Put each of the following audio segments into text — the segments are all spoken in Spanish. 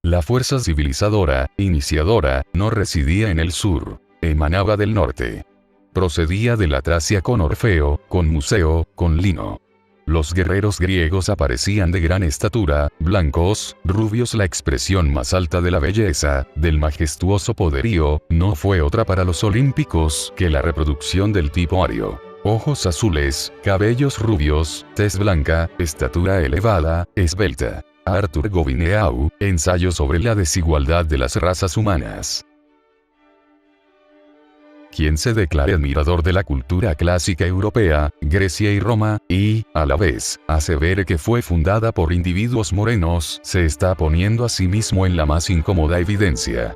La fuerza civilizadora, iniciadora, no residía en el sur. Emanaba del norte. Procedía de la Tracia con Orfeo, con Museo, con Lino. Los guerreros griegos aparecían de gran estatura, blancos, rubios. La expresión más alta de la belleza, del majestuoso poderío, no fue otra para los olímpicos que la reproducción del tipo ario. Ojos azules, cabellos rubios, tez blanca, estatura elevada, esbelta. Arthur Gobineau, ensayo sobre la desigualdad de las razas humanas. Quien se declare admirador de la cultura clásica europea, Grecia y Roma, y, a la vez, asevere que fue fundada por individuos morenos, se está poniendo a sí mismo en la más incómoda evidencia.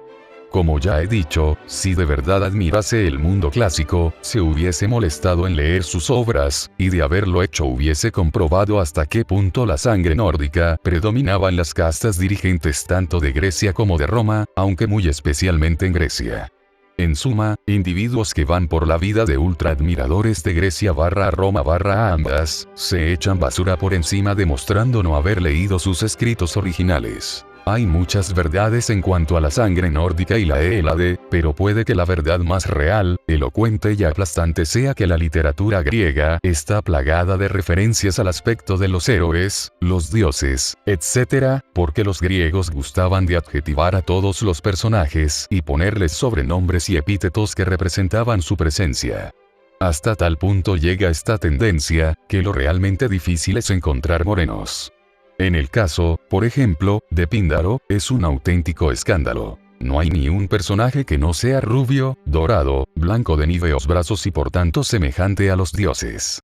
Como ya he dicho, si de verdad admirase el mundo clásico, se hubiese molestado en leer sus obras, y de haberlo hecho hubiese comprobado hasta qué punto la sangre nórdica predominaba en las castas dirigentes tanto de Grecia como de Roma, aunque muy especialmente en Grecia. En suma, individuos que van por la vida de ultra admiradores de Grecia / Roma / ambas, se echan basura por encima demostrando no haber leído sus escritos originales. Hay muchas verdades en cuanto a la sangre nórdica y la Hélade, pero puede que la verdad más real, elocuente y aplastante sea que la literatura griega está plagada de referencias al aspecto de los héroes, los dioses, etc., porque los griegos gustaban de adjetivar a todos los personajes y ponerles sobrenombres y epítetos que representaban su presencia. Hasta tal punto llega esta tendencia, que lo realmente difícil es encontrar morenos. En el caso, por ejemplo, de Píndaro, es un auténtico escándalo. No hay ni un personaje que no sea rubio, dorado, blanco de níveos brazos y por tanto semejante a los dioses.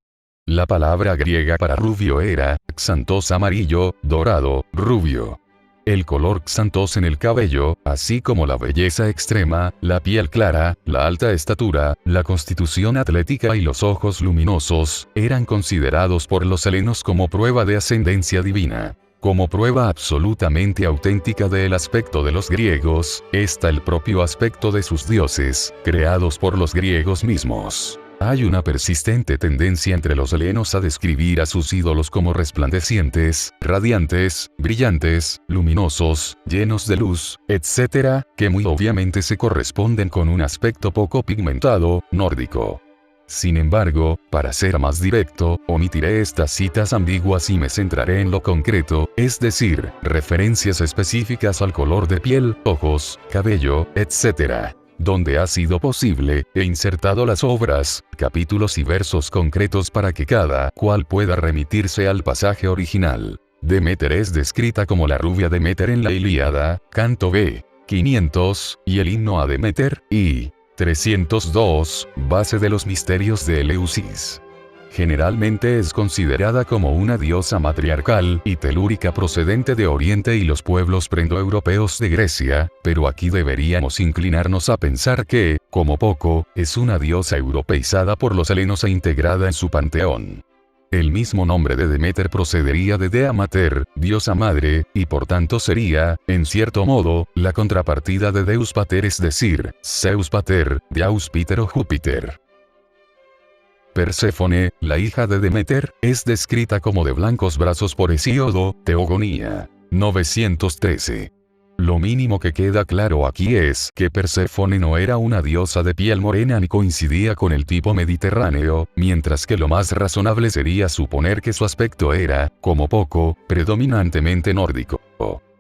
La palabra griega para rubio era, xantos amarillo, dorado, rubio. El color xantos en el cabello, así como la belleza extrema, la piel clara, la alta estatura, la constitución atlética y los ojos luminosos, eran considerados por los helenos como prueba de ascendencia divina. Como prueba absolutamente auténtica del aspecto de los griegos, está el propio aspecto de sus dioses, creados por los griegos mismos. Hay una persistente tendencia entre los helenos a describir a sus ídolos como resplandecientes, radiantes, brillantes, luminosos, llenos de luz, etc., que muy obviamente se corresponden con un aspecto poco pigmentado, nórdico. Sin embargo, para ser más directo, omitiré estas citas ambiguas y me centraré en lo concreto, es decir, referencias específicas al color de piel, ojos, cabello, etc., donde ha sido posible, he insertado las obras, capítulos y versos concretos para que cada cual pueda remitirse al pasaje original. Deméter es descrita como la rubia Deméter en la Ilíada, canto B, 500, y el himno a Deméter, y 302, base de los misterios de Eleusis. Generalmente es considerada como una diosa matriarcal y telúrica procedente de Oriente y los pueblos predoeuropeos de Grecia, pero aquí deberíamos inclinarnos a pensar que, como poco, es una diosa europeizada por los helenos e integrada en su panteón. El mismo nombre de Deméter procedería de Dea Mater, diosa madre, y por tanto sería, en cierto modo, la contrapartida de Deus Pater, es decir, Zeus Pater, Deus Piter o Júpiter. Perséfone, la hija de Deméter, es descrita como de blancos brazos por Hesíodo, Teogonía. 913. Lo mínimo que queda claro aquí es que Perséfone no era una diosa de piel morena ni coincidía con el tipo mediterráneo, mientras que lo más razonable sería suponer que su aspecto era, como poco, predominantemente nórdico.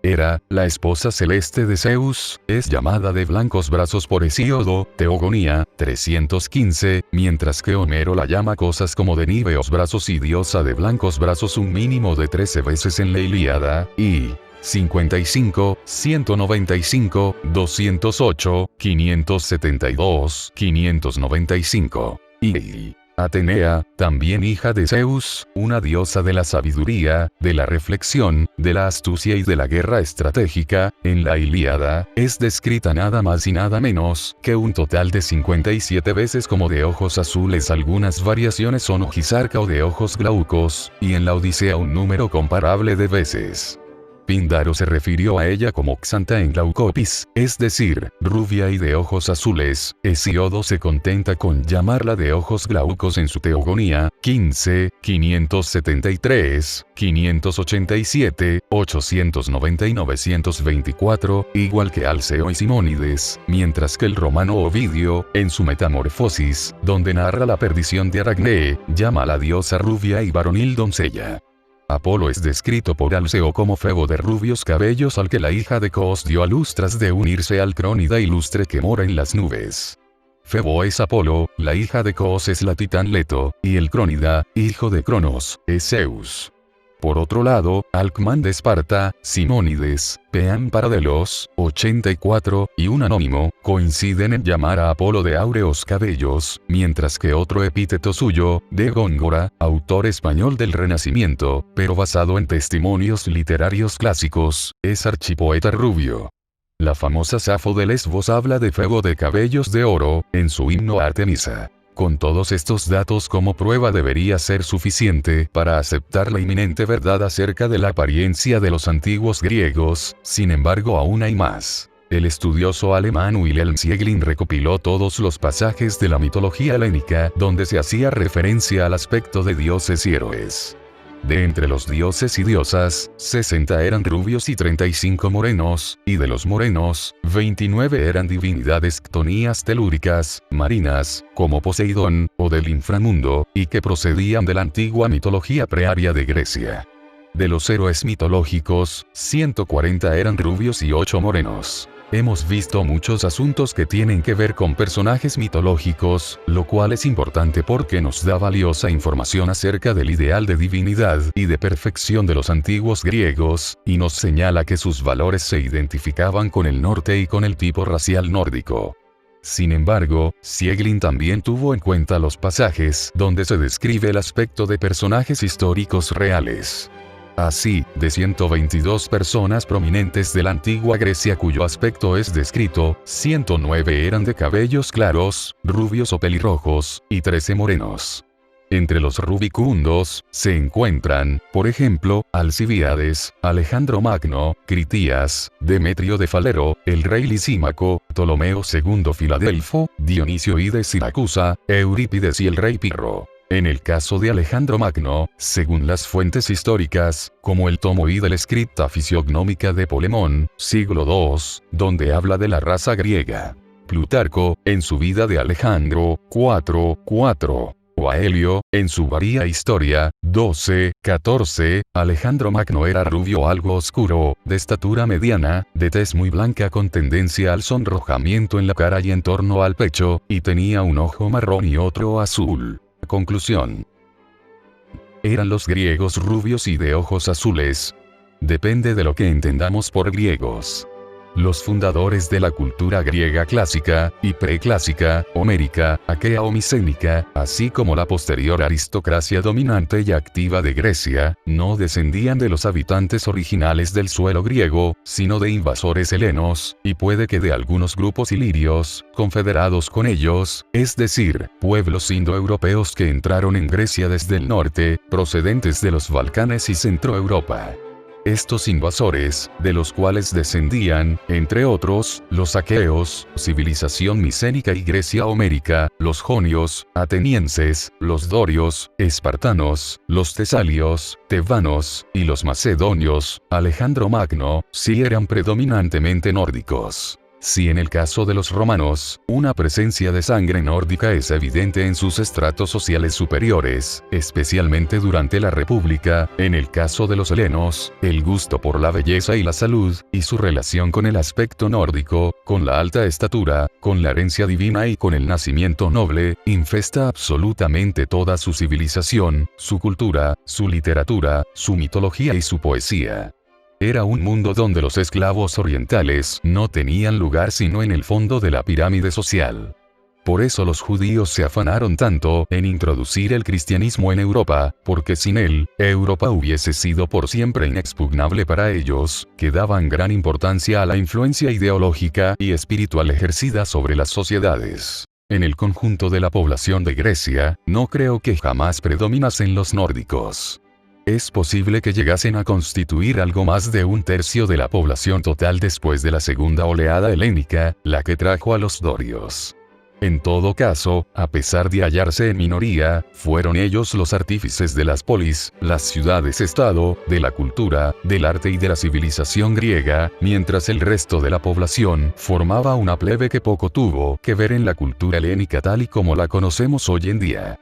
Era la esposa celeste de Zeus, es llamada de blancos brazos por Hesíodo, Teogonía, 315, mientras que Homero la llama cosas como de níveos brazos y diosa de blancos brazos un mínimo de 13 veces en la Ilíada, y 55, 195, 208, 572, 595. Y Atenea, también hija de Zeus, una diosa de la sabiduría, de la reflexión, de la astucia y de la guerra estratégica, en la Ilíada, es descrita nada más y nada menos que un total de 57 veces como de ojos azules. Algunas variaciones son ojizarca o de ojos glaucos, y en la Odisea un número comparable de veces. Píndaro se refirió a ella como Xanta en Glaucopis, es decir, rubia y de ojos azules. Hesíodo se contenta con llamarla de ojos glaucos en su Teogonía, 15, 573, 587, 890 y 924, igual que Alceo y Simónides, mientras que el romano Ovidio, en su Metamorfosis, donde narra la perdición de Aracne, llama a la diosa rubia y varonil doncella. Apolo es descrito por Alceo como febo de rubios cabellos al que la hija de Cos dio a luz tras de unirse al crónida ilustre que mora en las nubes. Febo es Apolo, la hija de Cos es la titán Leto, y el crónida, hijo de Cronos, es Zeus. Por otro lado, Alcmán de Esparta, Simónides, Peán Paradelos, 84, y un anónimo, coinciden en llamar a Apolo de áureos cabellos, mientras que otro epíteto suyo, de Góngora, autor español del Renacimiento, pero basado en testimonios literarios clásicos, es archipoeta rubio. La famosa Safo de Lesbos habla de Febo de cabellos de oro, en su himno a Artemisa. Con todos estos datos como prueba debería ser suficiente para aceptar la inminente verdad acerca de la apariencia de los antiguos griegos. Sin embargo, aún hay más. El estudioso alemán Wilhelm Sieglin recopiló todos los pasajes de la mitología helénica donde se hacía referencia al aspecto de dioses y héroes. De entre los dioses y diosas, 60 eran rubios y 35 morenos, y de los morenos, 29 eran divinidades ctonías telúricas, marinas, como Poseidón, o del inframundo, y que procedían de la antigua mitología prearia de Grecia. De los héroes mitológicos, 140 eran rubios y 8 morenos. Hemos visto muchos asuntos que tienen que ver con personajes mitológicos, lo cual es importante porque nos da valiosa información acerca del ideal de divinidad y de perfección de los antiguos griegos, y nos señala que sus valores se identificaban con el norte y con el tipo racial nórdico. Sin embargo, Sieglin también tuvo en cuenta los pasajes donde se describe el aspecto de personajes históricos reales. Así, de 122 personas prominentes de la antigua Grecia cuyo aspecto es descrito, 109 eran de cabellos claros, rubios o pelirrojos, y 13 morenos. Entre los rubicundos, se encuentran, por ejemplo, Alcibíades, Alejandro Magno, Critías, Demetrio de Falero, el rey Lisímaco, Ptolomeo II Filadelfo, Dionisio I de Siracusa, Eurípides y el rey Pirro. En el caso de Alejandro Magno, según las fuentes históricas, como el tomo I de la Scripta Fisiognomica de Polemón, siglo II, donde habla de la raza griega. Plutarco, en su vida de Alejandro, 4:4. O Aelio, en su Varia Historia, 12:14, Alejandro Magno era rubio algo oscuro, de estatura mediana, de tez muy blanca con tendencia al sonrojamiento en la cara y en torno al pecho, y tenía un ojo marrón y otro azul. Conclusión. ¿Eran los griegos rubios y de ojos azules? Depende de lo que entendamos por griegos. Los fundadores de la cultura griega clásica, y preclásica, homérica, aquea o micénica, así como la posterior aristocracia dominante y activa de Grecia, no descendían de los habitantes originales del suelo griego, sino de invasores helenos, y puede que de algunos grupos ilirios, confederados con ellos, es decir, pueblos indoeuropeos que entraron en Grecia desde el norte, procedentes de los Balcanes y Centroeuropa. Estos invasores, de los cuales descendían, entre otros, los aqueos, civilización micénica y Grecia homérica, los jonios, atenienses, los dorios, espartanos, los tesalios, tebanos, y los macedonios, Alejandro Magno, sí eran predominantemente nórdicos. Si en el caso de los romanos, una presencia de sangre nórdica es evidente en sus estratos sociales superiores, especialmente durante la República, en el caso de los helenos, el gusto por la belleza y la salud, y su relación con el aspecto nórdico, con la alta estatura, con la herencia divina y con el nacimiento noble, infesta absolutamente toda su civilización, su cultura, su literatura, su mitología y su poesía. Era un mundo donde los esclavos orientales no tenían lugar sino en el fondo de la pirámide social. Por eso los judíos se afanaron tanto en introducir el cristianismo en Europa, porque sin él, Europa hubiese sido por siempre inexpugnable para ellos, que daban gran importancia a la influencia ideológica y espiritual ejercida sobre las sociedades. En el conjunto de la población de Grecia, no creo que jamás predominasen los nórdicos. Es posible que llegasen a constituir algo más de un tercio de la población total después de la segunda oleada helénica, la que trajo a los dorios. En todo caso, a pesar de hallarse en minoría, fueron ellos los artífices de las polis, las ciudades-estado, de la cultura, del arte y de la civilización griega, mientras el resto de la población formaba una plebe que poco tuvo que ver en la cultura helénica tal y como la conocemos hoy en día.